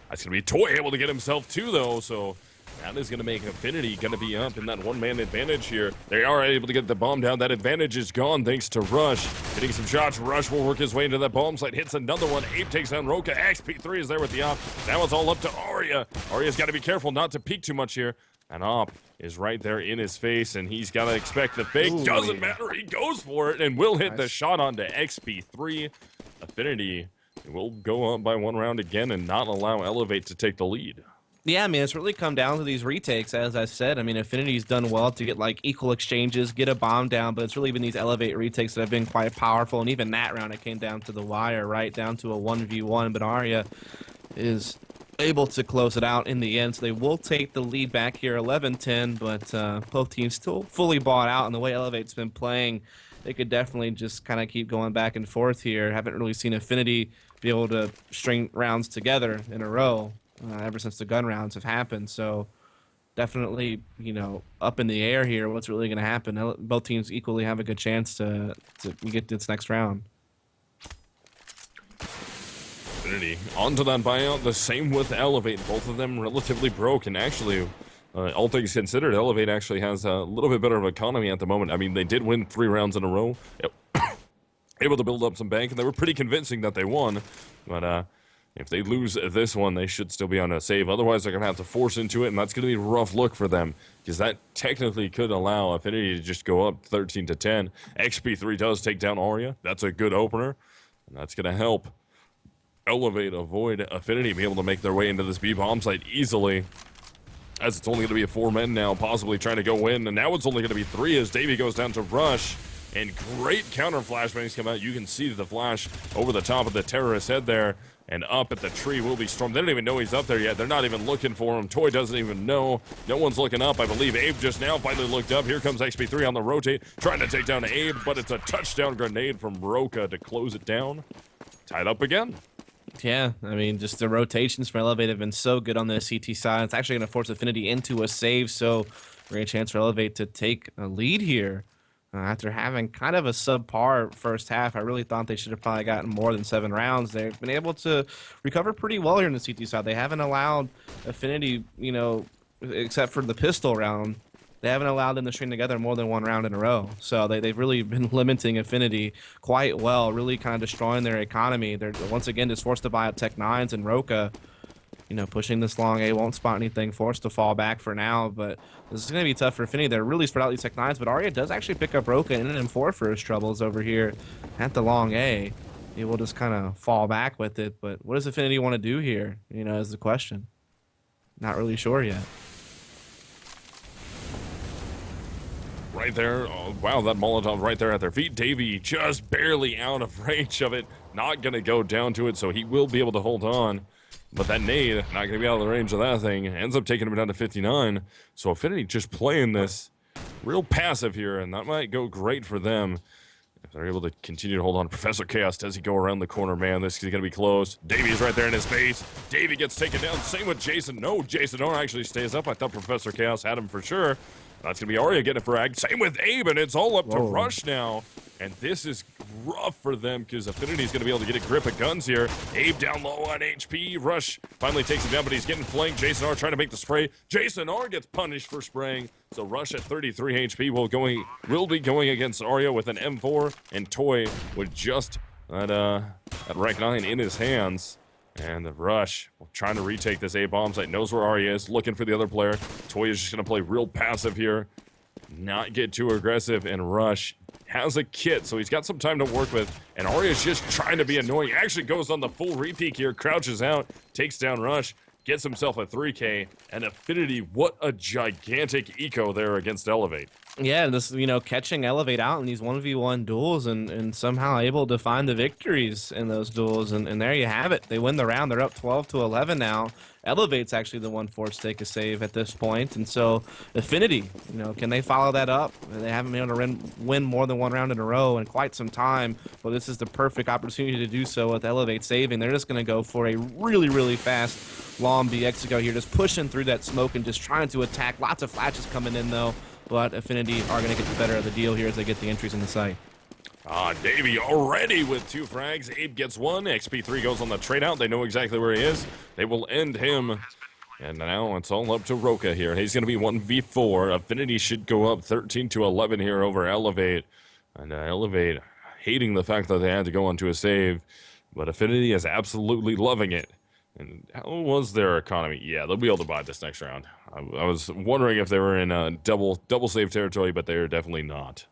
That's going to be Toy able to get himself too, though, so that is going to make affNity going to be up in that one-man advantage here. They are able to get the bomb down. That advantage is gone thanks to Rush. Hitting some shots. Rush will work his way into that bomb site. Hits another one. Abe takes down Roka. XP3 is there with the op. Now it's all up to Arya. Arya's got to be careful not to peek too much here. And op is right there in his face, and he's got to expect the fake. Ooh, doesn't matter. He goes for it and will hit the shot onto XP3. affNity will go up by one round again and not allow eLevate to take the lead. Yeah, I mean, it's really come down to these retakes, as I said. I mean, affinity's done well to get, like, equal exchanges, get a bomb down, but it's really been these eLevate retakes that have been quite powerful, and even that round, it came down to the wire, right, down to a 1v1, but Arya is able to close it out in the end, so they will take the lead back here, 11-10, but both teams still fully bought out, and the way eLevate's been playing, they could definitely just kind of keep going back and forth here. Haven't really seen affNity be able to string rounds together in a row ever since the gun rounds have happened. So definitely, you know, up in the air here. What's really going to happen? Both teams equally have a good chance to get to this next round. affNity onto that buyout. The same with eLevate. Both of them relatively broke, and actually, all things considered, eLevate actually has a little bit better of economy at the moment. I mean, they did win 3 rounds in a row. Able to build up some bank, and they were pretty convincing that they won. But if they lose this one, they should still be on a save. Otherwise, they're going to have to force into it, and that's going to be a rough look for them, because that technically could allow affNity to just go up 13-10. XP3 does take down Arya. That's a good opener, and that's going to help eLevate avoid affNity being able to make their way into this B bomb site easily, as it's only going to be a 4 men now, possibly trying to go in, and now it's only going to be 3 as Davey goes down to Rush. And great counter flashbangs come out. You can see the flash over the top of the terrorist's head there. And up at the tree will be Storm. They don't even know he's up there yet. They're not even looking for him. Toy doesn't even know. No one's looking up. I believe Abe just now finally looked up. Here comes XP3 on the rotate, trying to take down Abe, but it's a touchdown grenade from Roka to close it down. Tied up again. Yeah, I mean, just the rotations from eLevate have been so good on the CT side. It's actually going to force affNity into a save, so great chance for eLevate to take a lead here. After having kind of a subpar first half, I really thought they should have probably gotten more than 7 rounds. They've been able to recover pretty well here in the CT side. They haven't allowed affNity, you know, except for the pistol round, they haven't allowed them to string together more than 1 round in a row. So they've really been limiting affNity quite well, really kind of destroying their economy. They're once again just forced to buy out Tech 9s and Roka. You know, pushing this long A won't spot anything, forced to fall back for now, but this is going to be tough for affNity. They're really spread out these Tech 9s, but Arya does actually pick up Roka in an M4 for his troubles over here at the long A. He will just kind of fall back with it, but what does affNity want to do here, you know, is the question. Not really sure yet. Right there. Oh, wow, that Molotov right there at their feet. Davey just barely out of range of it. Not going to go down to it, so he will be able to hold on. But that nade, not going to be out of the range of that thing, ends up taking him down to 59. So affNity just playing this real passive here, and that might go great for them. If they're able to continue to hold on. Professor Chaos, does he go around the corner? Man, this is going to be close. Davey's right there in his face. Davey gets taken down. Same with Jason. No, Jason actually stays up. I thought Professor Chaos had him for sure. That's going to be Arya getting it fragged. Same with Abe, and it's all up to Rush now. And this is rough for them because affNity's going to be able to get a grip of guns here. Abe down low on HP. Rush finally takes him down, but he's getting flanked. Jason R trying to make the spray. Jason R gets punished for spraying. So Rush at 33 HP will be going against Arya with an M4, and Toy with just at rank 9 in his hands. And the Rush trying to retake this A bomb site, knows where Arya is, looking for the other player. Toy is just going to play real passive here, not get too aggressive, and Rush has a kit, so he's got some time to work with, and Arya's just trying to be annoying. Actually goes on the full repeat here, crouches out, takes down Rush, gets himself a 3K, and affNity, what a gigantic eco there against eLevate. Yeah, this, catching eLevate out in these 1v1 duels and somehow able to find the victories in those duels. And there you have it. They win the round. They're up 12-11 now. eLevate's actually the one forced to take a save at this point. And so affNity, can they follow that up? They haven't been able to win more than one round in a row in quite some time. But this is the perfect opportunity to do so with eLevate saving. They're just going to go for a really, really fast long B Exego here, just pushing through that smoke and just trying to attack. Lots of flashes coming in, though. But affNity are going to get the better of the deal here as they get the entries in the site. Davey already with 2 frags. Abe gets 1. XP3 goes on the trade out. They know exactly where he is. They will end him. And now it's all up to Roka here. He's going to be 1v4. affNity should go up 13-11 here over eLevate. And eLevate hating the fact that they had to go onto a save. But affNity is absolutely loving it. And how was their economy? Yeah, they'll be able to buy this next round. I was wondering if they were in double save territory, but they're definitely not.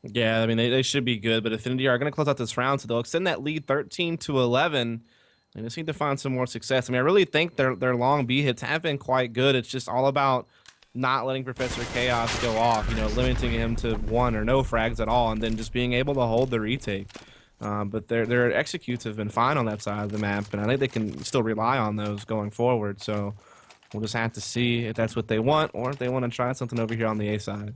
Yeah, I mean, they should be good, but affNity are going to close out this round, so they'll extend that lead 13-11. They just need to find some more success. I mean, I really think their long B hits have been quite good. It's just all about not letting Professor Chaos go off, limiting him to 1 or no frags at all, and then just being able to hold the retake. But their executes have been fine on that side of the map, and I think they can still rely on those going forward. So we'll just have to see if that's what they want, or if they want to try something over here on the A side.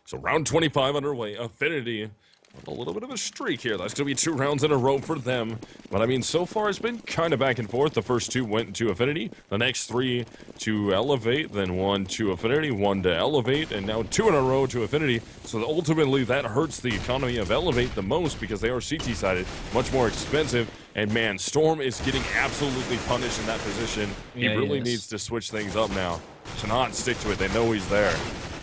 So round 25 underway. affNity on a little bit of a streak here. That's going to be 2 rounds in a row for them. But I mean, so far it's been kind of back and forth. The first 2 went to affNity. The next 3 to eLevate. Then 1 to affNity, 1 to eLevate. And now 2 in a row to affNity. So ultimately that hurts the economy of eLevate the most because they are CT-sided. Much more expensive. And man, Storm is getting absolutely punished in that position. He really needs to switch things up now. To not stick to it. They know he's there.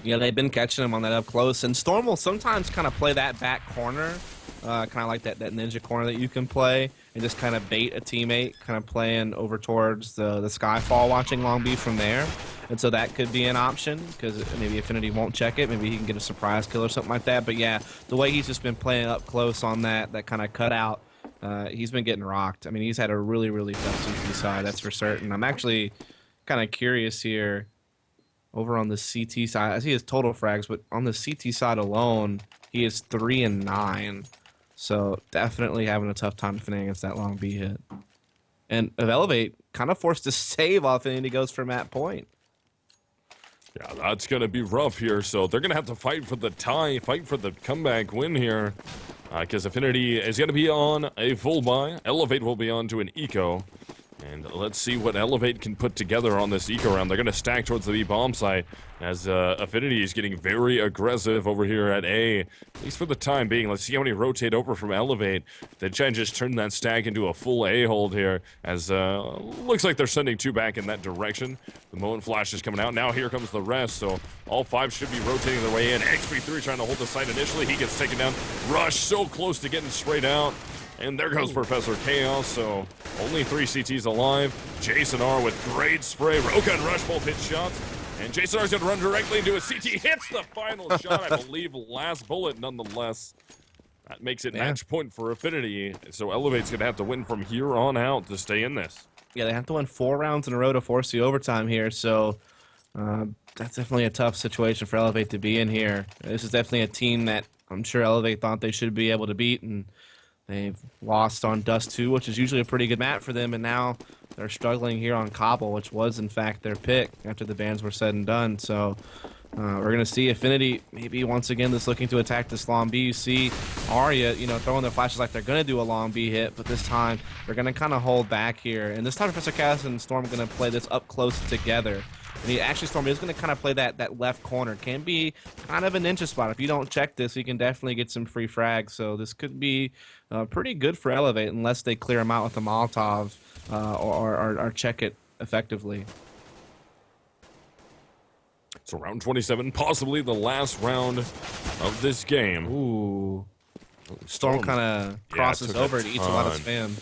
Yeah, they've been catching him on that up close, and Storm will sometimes kind of play that back corner, kind of like that ninja corner that you can play, and just kind of bait a teammate, kind of playing over towards the Skyfall, watching long B from there. And so that could be an option, because maybe affNity won't check it. Maybe he can get a surprise kill or something like that. But yeah, the way he's just been playing up close on that kind of cutout, he's been getting rocked. I mean, he's had a really, really tough CT side, that's for certain. I'm actually kind of curious here. Over on the CT side, I see his total frags, but on the CT side alone, he is 3-9. So definitely having a tough time defending against that long B hit. And eLevate kind of forced to save off, and he goes for Matt Point. Yeah, that's going to be rough here. So they're going to have to fight for the tie, fight for the comeback win here. Because affNity is going to be on a full buy. eLevate will be on to an eco. And let's see what eLevate can put together on this eco round. They're going to stack towards the B bomb site as affNity is getting very aggressive over here at A, at least for the time being. Let's see how many rotate over from eLevate. They try and just turn that stack into a full A hold here as looks like they're sending 2 back in that direction. The moment flash is coming out. Now here comes the rest, so all 5 should be rotating their way in. XP3 trying to hold the site initially. He gets taken down. Rush so close to getting sprayed out. And there goes Professor Chaos, so only 3 CTs alive. Jason R with great spray. Roka and Rush both hit shots. And Jason R's going to run directly into a CT. Hits the final shot, I believe. Last bullet, nonetheless. That makes it match point for affNity. So eLevate's going to have to win from here on out to stay in this. Yeah, they have to win 4 rounds in a row to force the overtime here. So that's definitely a tough situation for eLevate to be in here. This is definitely a team that I'm sure eLevate thought they should be able to beat. And they've lost on Dust 2, which is usually a pretty good map for them, and now they're struggling here on Cobble, which was, in fact, their pick after the bans were said and done. So we're going to see affNity maybe once again just looking to attack this long B. You see Arya, throwing their flashes like they're going to do a long B hit, but this time they're going to kind of hold back here. And this time Professor Chaos and Storm are going to play this up close together. And he actually, Storm is going to kind of play that left corner. Can be kind of a ninja spot. If you don't check this, you can definitely get some free frags. So this could be pretty good for eLevate unless they clear him out with a Molotov or check it effectively. So round 27, possibly the last round of this game. Ooh. Storm kind of crosses over and eats a lot of spam.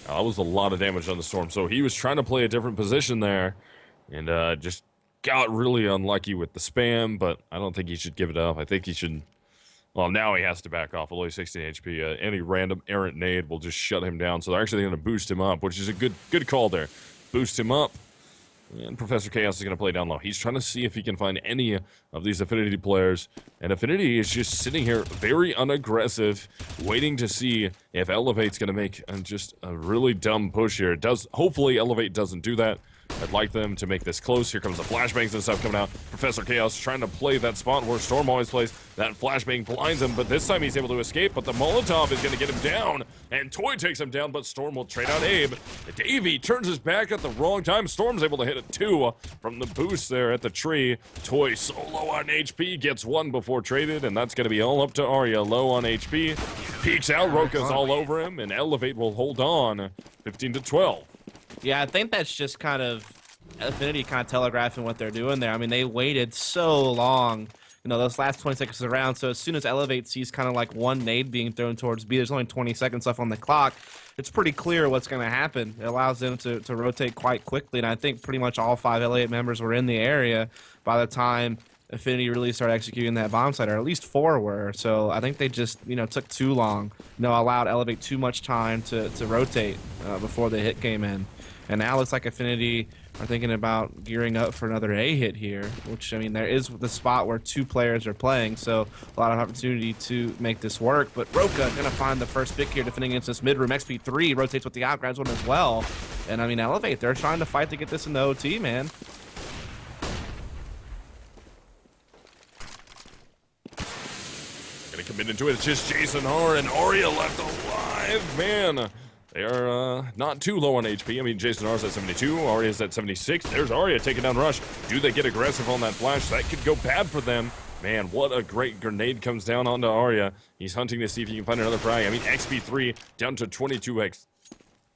That was a lot of damage on the Storm. So he was trying to play a different position there. And just got really unlucky with the spam, but I don't think he should give it up. I think he should... Well, now he has to back off. Below 16 HP. Any random errant nade will just shut him down. So they're actually going to boost him up, which is a good call there. Boost him up. And Professor Chaos is going to play down low. He's trying to see if he can find any of these affNity players. And affNity is just sitting here very unaggressive, waiting to see if eLevate's going to make just a really dumb push here. Hopefully eLevate doesn't do that. I'd like them to make this close. Here comes the flashbangs and stuff coming out. Professor Chaos trying to play that spot where Storm always plays. That flashbang blinds him, but this time he's able to escape, but the Molotov is going to get him down, and Toy takes him down, but Storm will trade out Abe. Davey turns his back at the wrong time. Storm's able to hit it 2 from the boost there at the tree. Toy solo on HP, gets 1 before traded, and that's going to be all up to Arya, low on HP. Peeks out, Roka's all over him, and eLevate will hold on 15-12. Yeah, I think that's just kind of affNity kind of telegraphing what they're doing there. I mean, they waited so long, you know, those last 20 seconds around. So as soon as eLevate sees kind of like one nade being thrown towards B, there's only 20 seconds left on the clock. It's pretty clear what's going to happen. It allows them to rotate quite quickly, and I think pretty much all 5 eLevate members were in the area by the time affNity really started executing that bomb site, or at least 4 were. So I think they just, you know, took too long. You know, allowed eLevate too much time to rotate before the hit came in. And now it looks like affNity are thinking about gearing up for another A hit here, which, I mean, there is the spot where 2 players are playing, so a lot of opportunity to make this work. But Roka gonna find the first pick here, defending against this mid room. XP3 rotates with the outgrabs one as well. And I mean, eLevate, they're trying to fight to get this in the OT, man. Gonna commit into it. It's just Jason R and Arya left alive, man. They are not too low on HP. I mean, Jason R's at 72, Arya's at 76. There's Arya taking down Rush. Do they get aggressive on that flash? That could go bad for them. Man, what a great grenade comes down onto Arya. He's hunting to see if he can find another frag. I mean, XP3 down to 22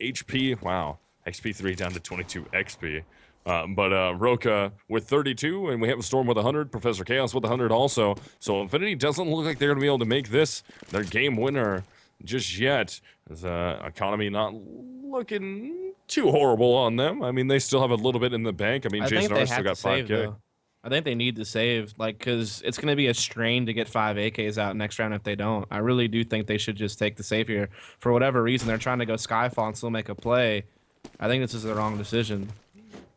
HP. Wow, XP3 down to 22 XP. But Roka with 32, and we have a Storm with 100, Professor Chaos with 100 also. So affNity doesn't look like they're going to be able to make this their game winner just yet. The economy not looking too horrible on them. I mean, they still have a little bit in the bank. I mean, Jason R still got 5K. I think they need to save, like, because it's going to be a strain to get 5 AKs out next round if they don't. I really do think they should just take the save here. For whatever reason, they're trying to go Skyfall and still make a play. I think this is the wrong decision.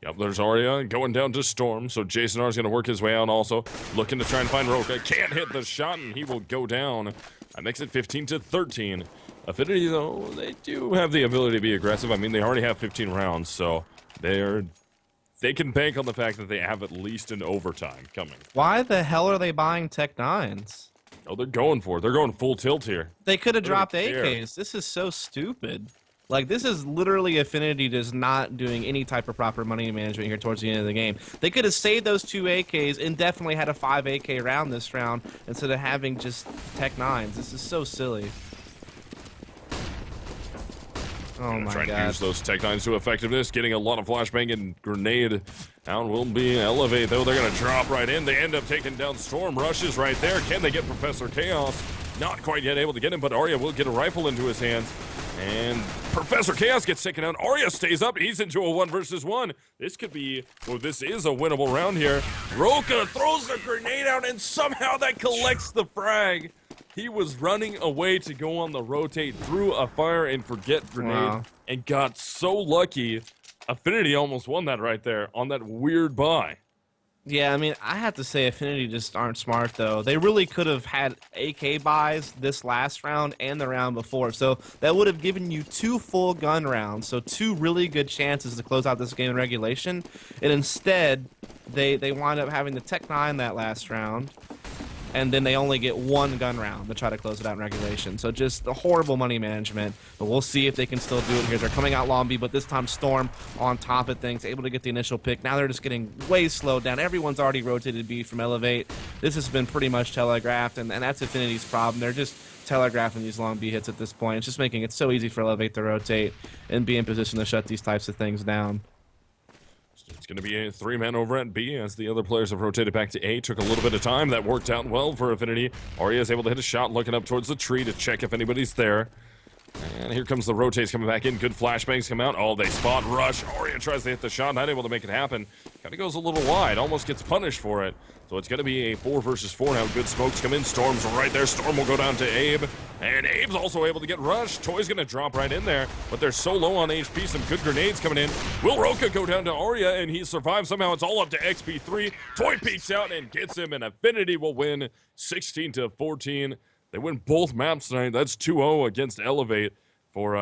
Yep, there's Arya going down to Storm, so Jason R is going to work his way out also. Looking to try and find Roka. Can't hit the shot, and he will go down. That makes it 15-13. affNity, though, they do have the ability to be aggressive. I mean, they already have 15 rounds, so they can bank on the fact that they have at least an overtime coming. Why the hell are they buying Tech 9s? Oh, they're going for it. They're going full tilt here. They could have dropped AKs. This is so stupid. Like, this is literally affNity just not doing any type of proper money management here towards the end of the game. They could have saved those 2 AKs and definitely had a 5 AK round this round instead of having just Tech 9s. This is so silly. Oh my trying God. to use those Tech 9s to effectiveness, getting a lot of flashbang and grenade. Down will be eLevate, though. They're going to drop right in. They end up taking down Storm. Rushes right there. Can they get Professor Chaos? Not quite yet able to get him, but Arya will get a rifle into his hands. And Professor Chaos gets taken down. Arya stays up. He's into a 1 versus 1. This could be, well, this is a winnable round here. Roka throws the grenade out, and somehow that collects the frag. He was running away to go on the rotate, threw a fire and forget grenade, and got so lucky. affNity almost won that right there on that weird buy. Yeah, I mean, I have to say affNity just aren't smart, though. They really could have had AK buys this last round and the round before. So that would have given you 2 full gun rounds. So 2 really good chances to close out this game in regulation. And instead, they wind up having the Tech 9 that last round. And then they only get 1 gun round to try to close it out in regulation. So just a horrible money management. But we'll see if they can still do it here. They're coming out long B, but this time Storm on top of things, able to get the initial pick. Now they're just getting way slowed down. Everyone's already rotated B from eLevate. This has been pretty much telegraphed, and that's affNity's problem. They're just telegraphing these long B hits at this point. It's just making it so easy for eLevate to rotate and be in position to shut these types of things down. It's going to be a 3-man over at B as the other players have rotated back to A. Took a little bit of time. That worked out well for affNity. Arya is able to hit a shot, looking up towards the tree to check if anybody's there. And here comes the rotates coming back in. Good flashbangs come out. Oh, they spot Rush. Arya tries to hit the shot, not able to make it happen. Kind of goes a little wide, almost gets punished for it. So it's going to be a 4 versus 4 now. Good smokes come in. Storm's right there. Storm will go down to Abe. And Abe's also able to get rushed. Toy's going to drop right in there, but they're so low on HP. Some good grenades coming in. Will Roka go down to Arya, and he survives. Somehow it's all up to XP3. Toy peeks out and gets him, and affNity will win 16-14. They win both maps tonight. That's 2-0 against eLevate for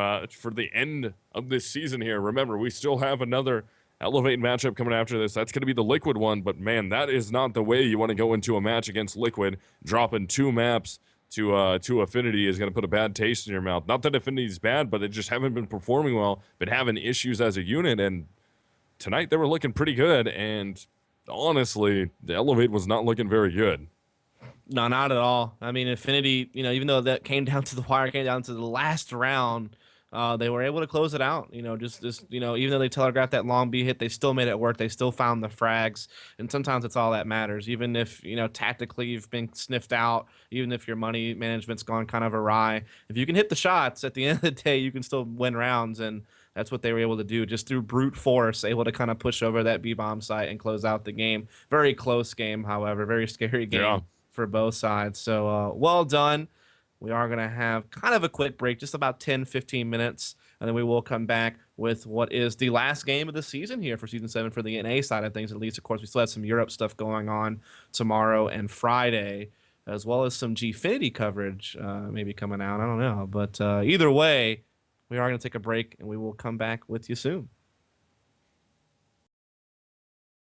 the end of this season here. Remember, we still have another eLevate matchup coming after this. That's going to be the Liquid one, but man, that is not the way you want to go into a match against Liquid. Dropping 2 maps to affNity is going to put a bad taste in your mouth. Not that affNity is bad, but they just haven't been performing well, been having issues as a unit, and tonight they were looking pretty good, and honestly, the eLevate was not looking very good. No, not at all. I mean, affNity, even though that came down to the wire, came down to the last round, they were able to close it out. Even though they telegraphed that long B hit, they still made it work. They still found the frags, and sometimes it's all that matters. Even if tactically you've been sniffed out, even if your money management's gone kind of awry, if you can hit the shots at the end of the day, you can still win rounds, and that's what they were able to do, just through brute force, able to kind of push over that B bomb site and close out the game. Very close game, however, very scary game. Yeah. For both sides. So well done. We are going to have kind of a quick break, just about 10-15 minutes, and then we will come back with what is the last game of the season here for Season 7 for the NA side of things, at least. Of course, we still have some Europe stuff going on tomorrow and Friday, as well as some Gfinity coverage maybe coming out. I don't know. But either way, we are going to take a break, and we will come back with you soon.